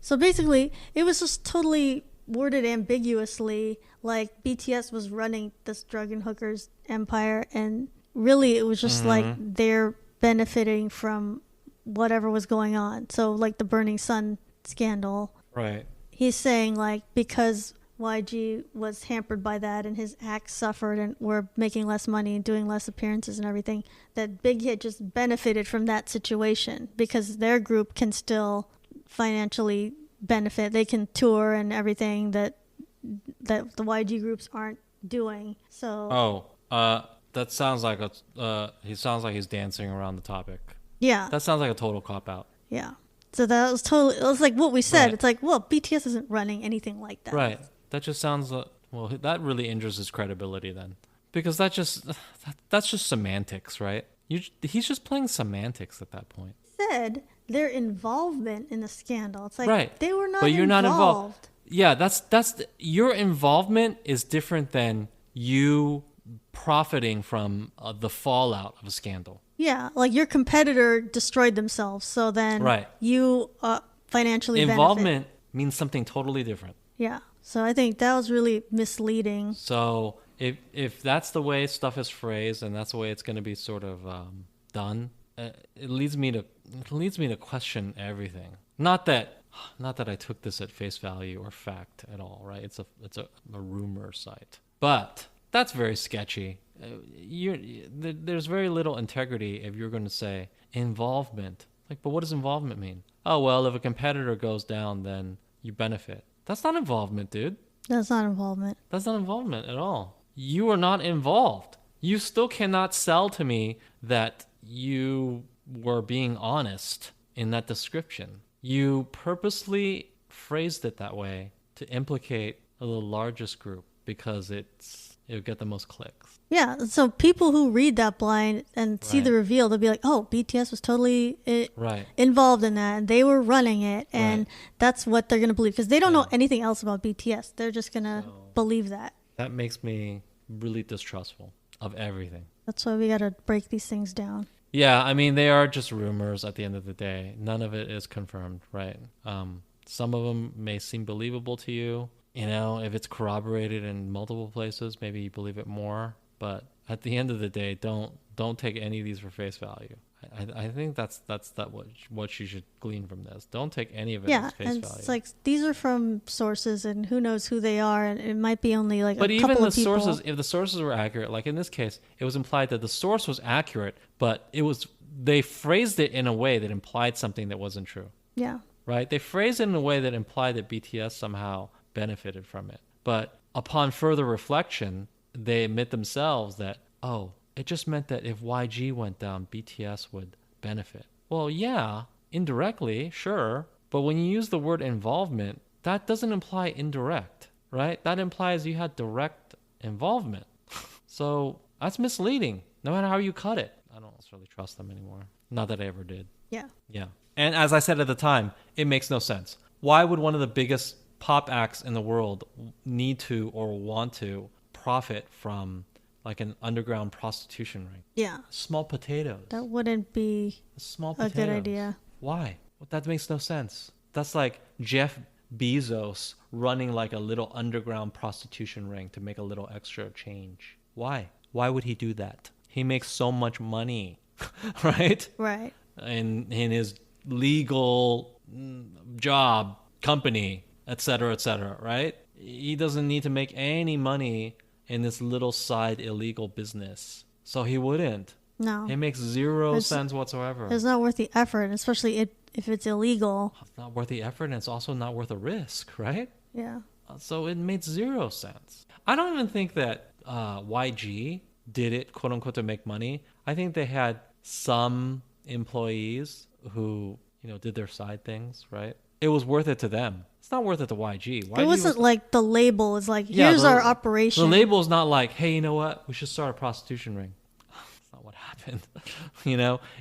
So basically, it was just totally worded ambiguously, like BTS was running this drug and hookers empire, and really it was just like they're benefiting from whatever was going on. So like the Burning Sun scandal. Right. He's saying like because YG was hampered by that and his acts suffered and were making less money and doing less appearances and everything, that Big Hit just benefited from that situation because their group can still financially benefit. They can tour and everything that the YG groups aren't doing. So that sounds like he sounds like he's dancing around the topic. Yeah. That sounds like a total cop out. Yeah. So that was totally, it was like what we said. Right. It's like, well, BTS isn't running anything like that. Right. That just sounds well. That really injures his credibility then, because that's just semantics, right? He's just playing semantics at that point. Said their involvement in the scandal. It's like right. They were not. But you're involved. not involved. Yeah, that's your involvement is different than you profiting from the fallout of a scandal. Yeah, like your competitor destroyed themselves, so then you financially involvement benefit. Means something totally different. Yeah, so I think that was really misleading. So if that's the way stuff is phrased and that's the way it's going to be sort of done, it leads me to question everything. Not that I took this at face value or fact at all, right? It's a rumor site, but that's very sketchy. There's very little integrity if you're going to say involvement. Like, but what does involvement mean? Oh, well, if a competitor goes down, then you benefit. That's not involvement, dude. That's not involvement. That's not involvement at all. You are not involved. You still cannot sell to me that you were being honest in that description. You purposely phrased it that way to implicate the largest group because it'll get the most clicks. Yeah, so people who read that blind and see the reveal, they'll be like, oh, BTS was totally involved in that, and they were running it, and that's what they're going to believe, because they don't know anything else about BTS. They're just going to believe that. That makes me really distrustful of everything. That's why we got to break these things down. Yeah, I mean, they are just rumors at the end of the day. None of it is confirmed, right? Some of them may seem believable to you. You know, if it's corroborated in multiple places, maybe you believe it more. But at the end of the day, don't take any of these for face value. I think that's what you should glean from this. Don't take any of it as face value. Yeah, it's like these are from sources, and who knows who they are, and it might be only like a couple of people. But even the sources, if the sources were accurate, like in this case, it was implied that the source was accurate, but they phrased it in a way that implied something that wasn't true. Yeah. Right? They phrased it in a way that implied that BTS somehow benefited from it. But upon further reflection, they admit themselves that, oh, it just meant that if YG went down, BTS would benefit. Well, yeah, indirectly, sure. But when you use the word involvement, that doesn't imply indirect, right? That implies you had direct involvement. So that's misleading, no matter how you cut it. I don't necessarily trust them anymore. Not that I ever did. Yeah. Yeah. And as I said at the time, it makes no sense. Why would one of the biggest pop acts in the world need to or want to profit from like an underground prostitution ring? Yeah. Small potatoes. That wouldn't be a good idea. Why? That makes no sense. That's like Jeff Bezos running like a little underground prostitution ring to make a little extra change. Why? Why would he do that? He makes so much money, right? Right. In his legal job, company, etc., right? He doesn't need to make any money in this little side illegal business. So he wouldn't. No. It makes zero sense whatsoever. It's not worth the effort, especially if it's illegal. It's not worth the effort, and it's also not worth the risk, right? Yeah. So it made zero sense. I don't even think that YG did it, quote unquote, to make money. I think they had some employees who, did their side things, right? It was worth it to them. It's not worth it to YG. It wasn't like the label is like, here's our operation. The label is not like, hey, you know what? We should start a prostitution ring. That's not what happened.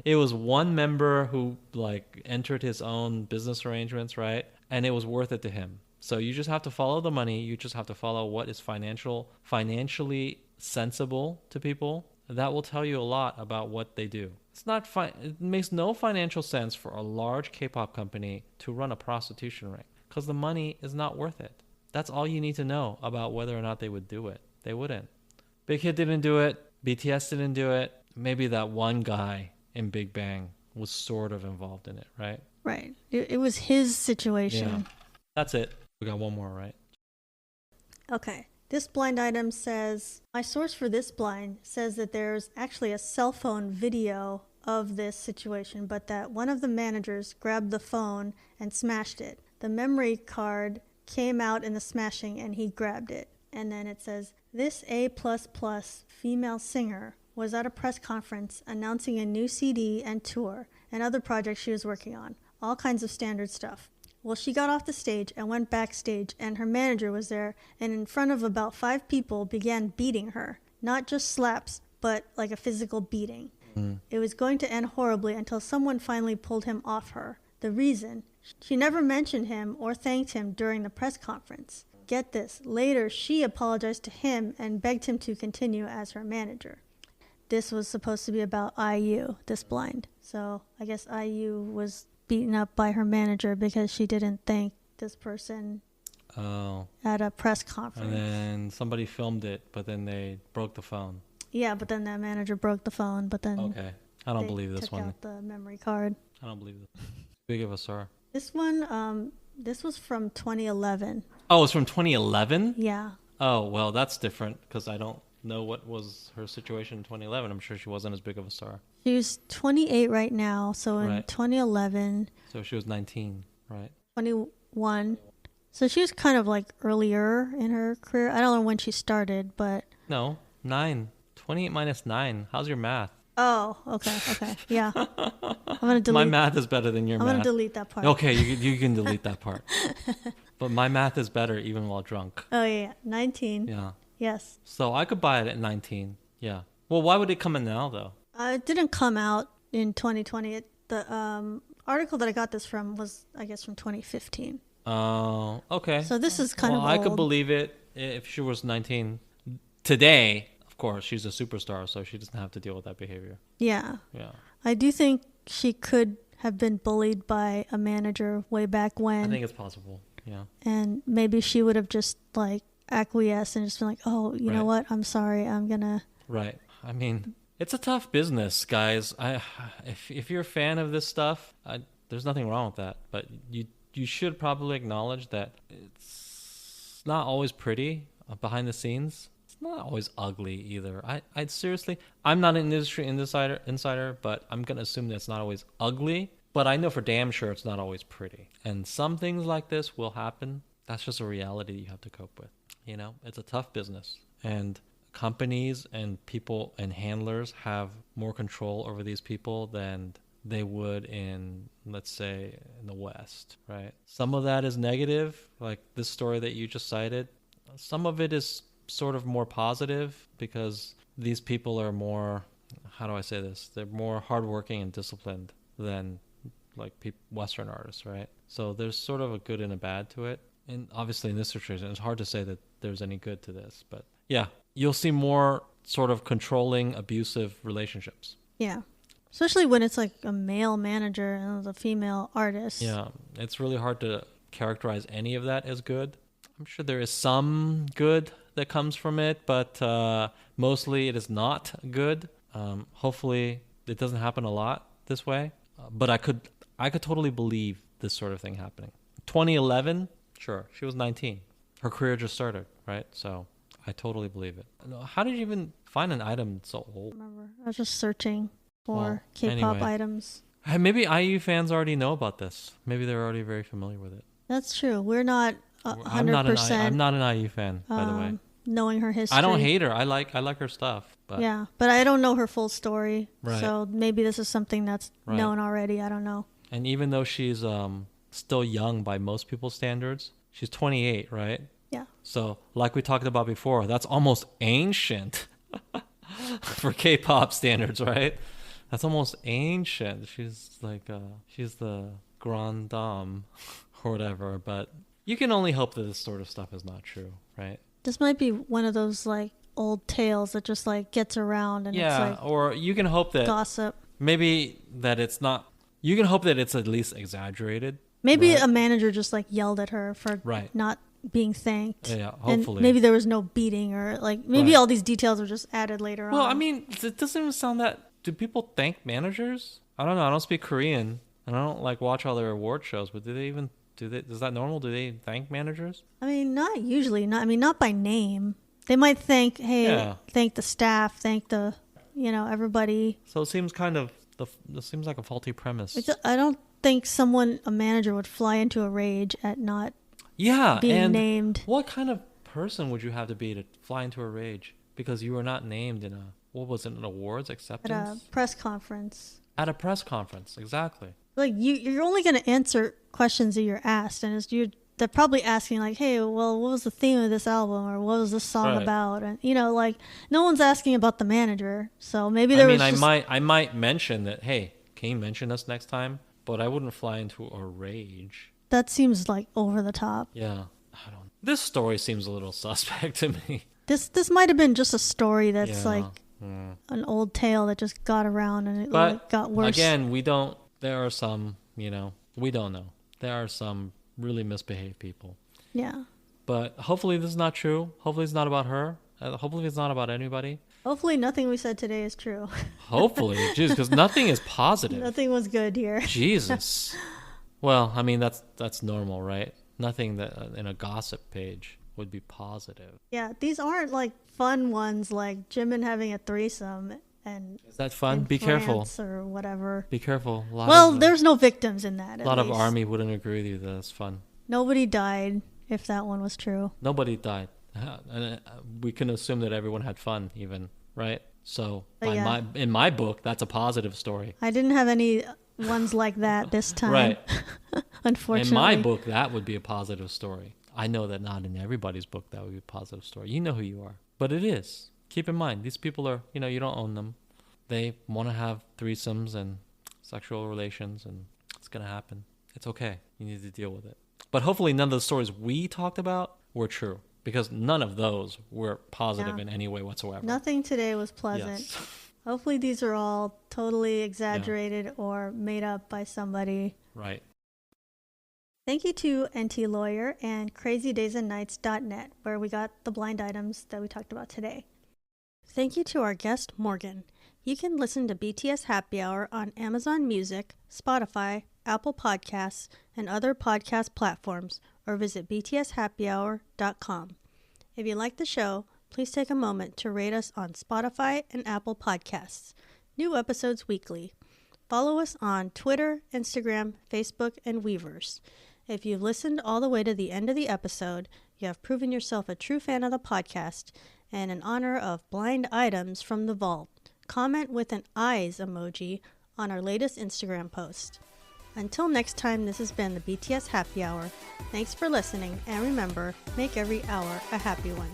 It was one member who like entered his own business arrangements, right? And it was worth it to him. So you just have to follow the money. You just have to follow what is financially sensible to people. That will tell you a lot about what they do. It makes no financial sense for a large K-pop company to run a prostitution ring because the money is not worth it. That's all you need to know about whether or not they would do it. They wouldn't. Big Hit didn't do it. BTS didn't do it. Maybe that one guy in Big Bang was sort of involved in it, right? Right. It was his situation. Yeah. That's it. We got one more, right? Okay. This blind item says, my source for this blind says that there's actually a cell phone video of this situation, but that one of the managers grabbed the phone and smashed it. The memory card came out in the smashing and he grabbed it. And then it says, this A++ female singer was at a press conference announcing a new CD and tour and other projects she was working on. All kinds of standard stuff. Well, she got off the stage and went backstage, and her manager was there, and in front of about 5 people began beating her. Not just slaps, but like a physical beating. It was going to end horribly until someone finally pulled him off her. The reason? She never mentioned him or thanked him during the press conference. Get this, later she apologized to him and begged him to continue as her manager. This was supposed to be about IU, this blind. So I guess IU was beaten up by her manager because she didn't thank this person at a press conference. And then somebody filmed it, but then they broke the phone. Yeah, but then that manager broke the phone, but then okay. I don't believe this one. Took out the memory card. I don't believe this. Big of a star. This one, this was from 2011. Oh, it's from 2011? Yeah. Oh, well, that's different because I don't know what was her situation in 2011. I'm sure she wasn't as big of a star. She was 28 right now, so in 2011. So she was 19, right? 21. So she was kind of like earlier in her career. I don't know when she started, but... No, 9. 28 minus 9. How's your math? Oh, okay. Yeah. I'm going to delete... My math is better than your math. I'm going to delete that part. Okay, you can delete that part. But my math is better even while drunk. Oh, yeah. 19. Yeah. Yes. So I could buy it at 19. Yeah. Well, why would it come in now, though? It didn't come out in 2020. The article that I got this from was, I guess, from 2015. Oh, okay. So this is kind of old. I could believe it if she was 19. Today, of course, she's a superstar, so she doesn't have to deal with that behavior. Yeah. Yeah. I do think she could have been bullied by a manager way back when. I think it's possible. Yeah. And maybe she would have just like acquiesced and just been like, oh, you know what? I'm sorry. I'm going to... Right. I mean... It's a tough business, guys. If you're a fan of this stuff, there's nothing wrong with that. But you should probably acknowledge that it's not always pretty behind the scenes. It's not always ugly either. I'd seriously, I'm not an industry insider, but I'm gonna assume that it's not always ugly. But I know for damn sure it's not always pretty. And some things like this will happen. That's just a reality you have to cope with. You know, it's a tough business, and companies and people and handlers have more control over these people than they would in, let's say, in the West, right? Some of that is negative, like this story that you just cited. Some of it is sort of more positive because these people are more, how do I say this? They're more hardworking and disciplined than like Western artists, right? So there's sort of a good and a bad to it. And obviously in this situation, it's hard to say that there's any good to this, but yeah. You'll see more sort of controlling, abusive relationships. Yeah. Especially when it's like a male manager and a female artist. Yeah. It's really hard to characterize any of that as good. I'm sure there is some good that comes from it, but mostly it is not good. Hopefully it doesn't happen a lot this way. But I could totally believe this sort of thing happening. 2011, sure. She was 19. Her career just started, right? So... I totally believe it. How did you even find an item so old? I remember. I was just searching for K-pop items. Maybe IU fans already know about this. Maybe they're already very familiar with it. That's true. We're not 100%. I'm not an IU fan, by the way. Knowing her history. I don't hate her. I like her stuff. But yeah, but I don't know her full story. Right. So maybe this is something that's known already. I don't know. And even though she's still young by most people's standards, she's 28, right? Yeah. So, like we talked about before, that's almost ancient for K-pop standards, right? That's almost ancient. She's like, she's the grande dame or whatever. But You can only hope that this sort of stuff is not true, right? This might be one of those like old tales that just like gets around and it's like or you can hope that gossip. maybe that it's not. You can hope that it's at least exaggerated. Maybe right? a manager just like yelled at her for Right. not being thanked. Yeah, hopefully. And maybe there was no beating or like maybe Right. all these details were just added later on. Well, I mean, it doesn't even sound that. Do people thank managers? I don't know. I don't speak Korean, and I don't like watch all their award shows. But do they even do they? Is that normal? Do they thank managers? I mean, not usually. Not by name. They might thank, thank the staff, thank the, everybody. So it seems kind of it seems like a faulty premise. I don't think a manager would fly into a rage at not being named. What kind of person would you have to be to fly into a rage because you were not named in an awards acceptance? At a press conference. At a press conference, exactly. Like you're only going to answer questions that you're asked, and they're probably asking like, hey, well, what was the theme of this album, or what was this song about? And like no one's asking about the manager, so maybe I might mention that. Hey, can you mention us next time? But I wouldn't fly into a rage. That seems like over the top. Yeah, I don't. This story seems a little suspect to me. This might have been just a story that's an old tale that just got around and it got worse. Again, there are some, we don't know. There are some really misbehaved people. Yeah. But hopefully this is not true. Hopefully it's not about her. Hopefully it's not about anybody. Hopefully nothing we said today is true. Hopefully. Jeez, because nothing is positive. Nothing was good here. Jesus. Well, I mean, that's normal, right? Nothing that in a gossip page would be positive. Yeah, these aren't like fun ones like Jimin having a threesome and is that fun? Be careful. Or whatever. Be careful. There's no victims in that. A lot of army wouldn't agree with you that it's fun. Nobody died if that one was true. Nobody died. And we can assume that everyone had fun even, right? So in my book, that's a positive story. I didn't have any ones like that this time. Right. Unfortunately. In my book, that would be a positive story. I know that not in everybody's book that would be a positive story. You know who you are. But it is. Keep in mind, these people are, you don't own them. They want to have threesomes and sexual relations, and it's going to happen. It's okay. You need to deal with it. But hopefully none of the stories we talked about were true, because none of those were positive in any way whatsoever. Nothing today was pleasant. Yes. Hopefully these are all totally exaggerated or made up by somebody. Right. Thank you to NT Lawyer and crazydaysandnights.net, where we got the blind items that we talked about today. Thank you to our guest, Morgan. You can listen to BTS Happy Hour on Amazon Music, Spotify, Apple Podcasts, and other podcast platforms, or visit btshappyhour.com. If you like the show, please take a moment to rate us on Spotify and Apple Podcasts. New episodes weekly. Follow us on Twitter, Instagram, Facebook, and Weverse. If you've listened all the way to the end of the episode, you have proven yourself a true fan of the podcast, and in honor of blind items from the vault, comment with an eyes emoji on our latest Instagram post. Until next time, this has been the BTS Happy Hour. Thanks for listening, and remember, make every hour a happy one.